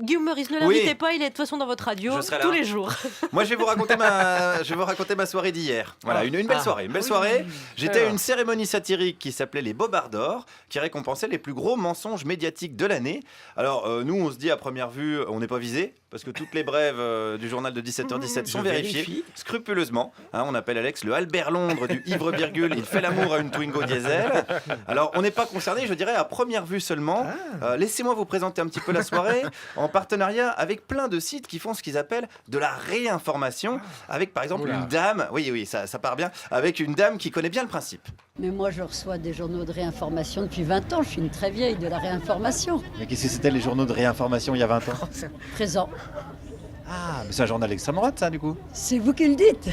Guillaume Meurice, ne l'invitez pas, il est de toute façon dans votre radio tous les jours. Moi, je vais vous raconter ma soirée d'hier. Voilà, une belle soirée. Une belle soirée. J'étais à une cérémonie satirique qui s'appelait les Bobards d'Or, qui récompensait les plus gros mensonges médiatiques de l'année. Alors, nous, on se dit à première vue, on n'est pas visé, parce que toutes les brèves du journal de 17h17 sont vérifiées scrupuleusement. On appelle Alex le Albert Londres du ivre-virgule. Il fait l'amour à une Twingo diesel. Alors, on n'est pas concerné, je dirais, à première vue seulement. Laissez-moi vous présenter un petit peu la soirée. En partenariat avec plein de sites qui font ce qu'ils appellent de la réinformation, avec par exemple une dame, oui, ça part bien, avec une dame qui connaît bien le principe. Mais moi je reçois des journaux de réinformation depuis 20 ans, je suis une très vieille de la réinformation. Mais qu'est-ce que c'était les journaux de réinformation il y a 20 ans? Présent. Ah, mais c'est un journal d'extrême droite ça du coup? C'est vous qui le dites.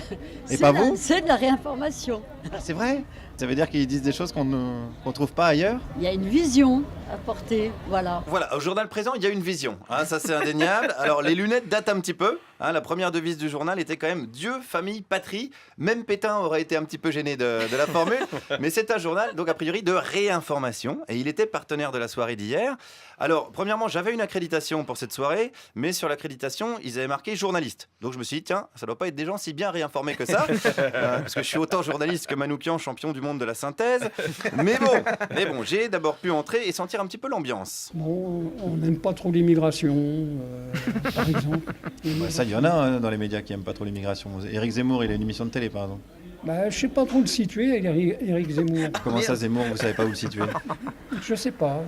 Et pas vous? C'est de la réinformation. Ah, c'est vrai? Ça veut dire qu'ils disent des choses qu'on ne trouve pas ailleurs? Il y a une vision à porter, voilà. Voilà, au journal présent, il y a une vision, ça c'est indéniable. Alors les lunettes datent un petit peu, la première devise du journal était quand même Dieu, famille, patrie. Même Pétain aurait été un petit peu gêné de la formule, mais c'est un journal, donc a priori de réinformation, et il était partenaire de la soirée d'hier. Alors, premièrement, j'avais une accréditation pour cette soirée, mais sur l'accréditation, ils avaient marqué journaliste. Donc je me suis dit, tiens, ça doit pas être des gens si bien réinformés que ça, parce que je suis autant journaliste que Manoukian, champion du monde de la synthèse. Mais bon, j'ai d'abord pu entrer et sentir un petit peu l'ambiance. Bon, on n'aime pas trop l'immigration, par exemple. Ça, il y en a dans les médias qui n'aiment pas trop l'immigration. Éric Zemmour, il a une émission de télé, par exemple. Je ne sais pas trop le situer, Éric Zemmour. Comment ça, Zemmour, vous ne savez pas où le situer? Je sais pas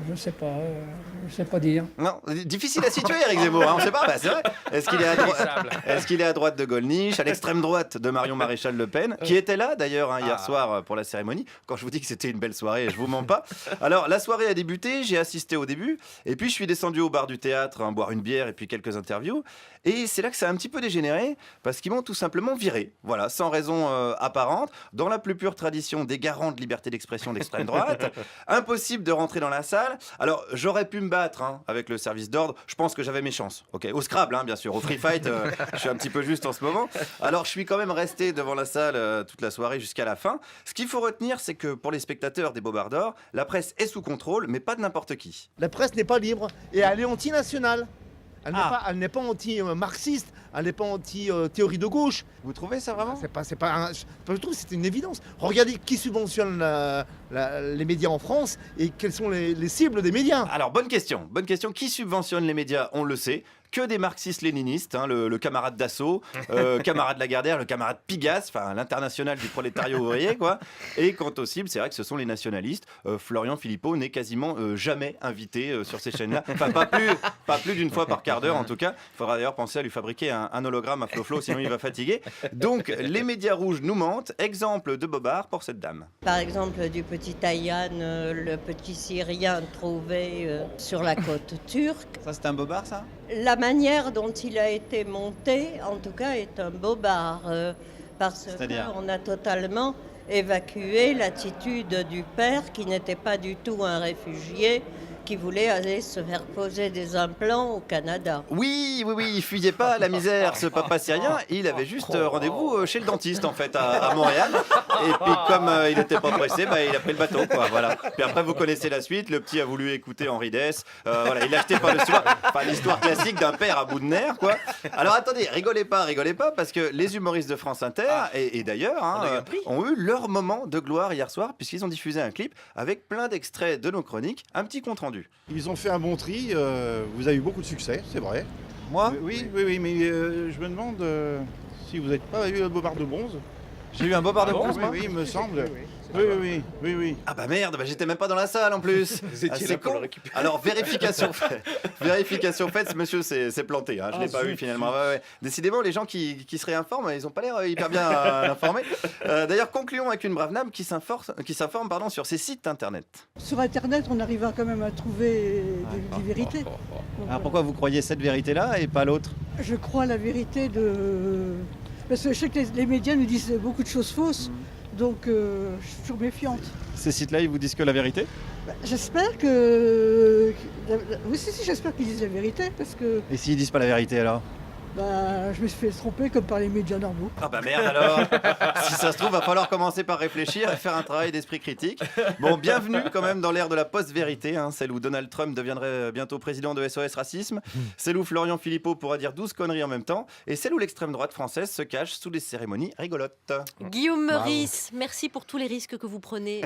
dire. Non, difficile à situer, Éric Zemmour, on ne sait pas, c'est vrai. Est-ce qu'il est à droite de Gollnisch, à l'extrême droite de Marion Maréchal Le Pen, qui était là d'ailleurs hier soir pour la cérémonie. Quand je vous dis que c'était une belle soirée, je vous mens pas. Alors, la soirée a débuté, j'ai assisté au début, et puis je suis descendu au bar du théâtre, boire une bière et puis quelques interviews. Et c'est là que ça a un petit peu dégénéré, parce qu'ils m'ont tout simplement viré. Voilà, sans raison apparente, dans la plus pure tradition des garants de liberté d'expression d'extrême droite. Impossible de rentrer dans la salle. Alors, j'aurais pu me battre avec le service d'ordre. Je pense que j'avais mes chances. Ok, au Scrabble, bien sûr. Au Free Fight, je suis un petit peu juste en ce moment. Alors, je suis quand même resté devant la salle toute la soirée jusqu'à la fin. Ce qu'il faut retenir, c'est que pour les spectateurs des Bobards d'Or, la presse est sous contrôle, mais pas de n'importe qui. La presse n'est pas libre et elle est anti-nationale. Elle n'est pas anti-marxiste, elle n'est pas anti-théorie de gauche. Vous trouvez ça vraiment? Je trouve que c'est une évidence. Regardez qui subventionne les médias en France et quelles sont les cibles des médias. Alors, bonne question. Qui subventionne les médias? On le sait. Que des marxistes-léninistes, le camarade Dassault, camarade Lagardère, le camarade Pigasse, enfin l'international du prolétariat ouvrier, quoi. Et quant aux cibles, c'est vrai que ce sont les nationalistes. Florian Philippot n'est quasiment jamais invité sur ces chaînes-là. Enfin, pas plus d'une fois par quart d'heure, en tout cas. Il faudra d'ailleurs penser à lui fabriquer un hologramme à Flo-Flo, sinon il va fatiguer. Donc, les médias rouges nous mentent. Exemple de Bobard pour cette dame. Par exemple, du petit Ayhan, le petit Syrien trouvé sur la côte turque. Ça, c'est un Bobard, ça? La manière dont il a été monté, en tout cas, est un Bobard, parce qu'on a totalement évacué l'attitude du père, qui n'était pas du tout un réfugié, qui voulait aller se faire poser des implants au Canada. Oui, il fuyait pas la misère, ce papa syrien. Il avait juste rendez-vous chez le dentiste, en fait, à Montréal. Et puis, comme il n'était pas pressé, il a pris le bateau, quoi. Voilà. Puis après, vous connaissez la suite. Le petit a voulu écouter Henri Dess. Voilà, il l'a acheté par le soir. Enfin, l'histoire classique d'un père à bout de nerfs, quoi. Alors, attendez, rigolez pas, parce que les humoristes de France Inter, et d'ailleurs, ont eu leur moment de gloire hier soir, puisqu'ils ont diffusé un clip avec plein d'extraits de nos chroniques, un petit compte rendu. Ils ont fait un bon tri, vous avez eu beaucoup de succès, c'est vrai. Moi? Oui, mais je me demande si vous n'avez pas eu un Bobard de bronze. J'ai eu un Bobard de bronze, moi? Oui, il me semble. Oui. Ah bah merde, j'étais même pas dans la salle en plus. Vous étiez là pour le récupérer. Alors vérification faite, ce monsieur s'est planté. Je l'ai pas eu finalement. Ouais. Décidément, les gens qui se réinforment, ils ont pas l'air hyper bien informés. D'ailleurs, concluons avec une brave dame qui s'informe sur ses sites internet. Sur internet, on arrive quand même à trouver des vérités. Alors pourquoi vous croyez cette vérité-là et pas l'autre? Je crois à la vérité de... Parce que je sais que les médias nous disent beaucoup de choses fausses. Donc, je suis toujours méfiante. Ces sites-là, ils vous disent que la vérité? J'espère que... Oui, si, j'espère qu'ils disent la vérité, parce que... Et s'ils disent pas la vérité, alors? je me suis fait tromper comme par les médias normaux. Ah bah merde alors. Si ça se trouve, va falloir commencer par réfléchir et faire un travail d'esprit critique. Bon, bienvenue quand même dans l'ère de la post-vérité, celle où Donald Trump deviendrait bientôt président de SOS Racisme, celle où Florian Philippot pourra dire 12 conneries en même temps, et celle où l'extrême droite française se cache sous des cérémonies rigolotes. Guillaume Meurice, merci pour tous les risques que vous prenez.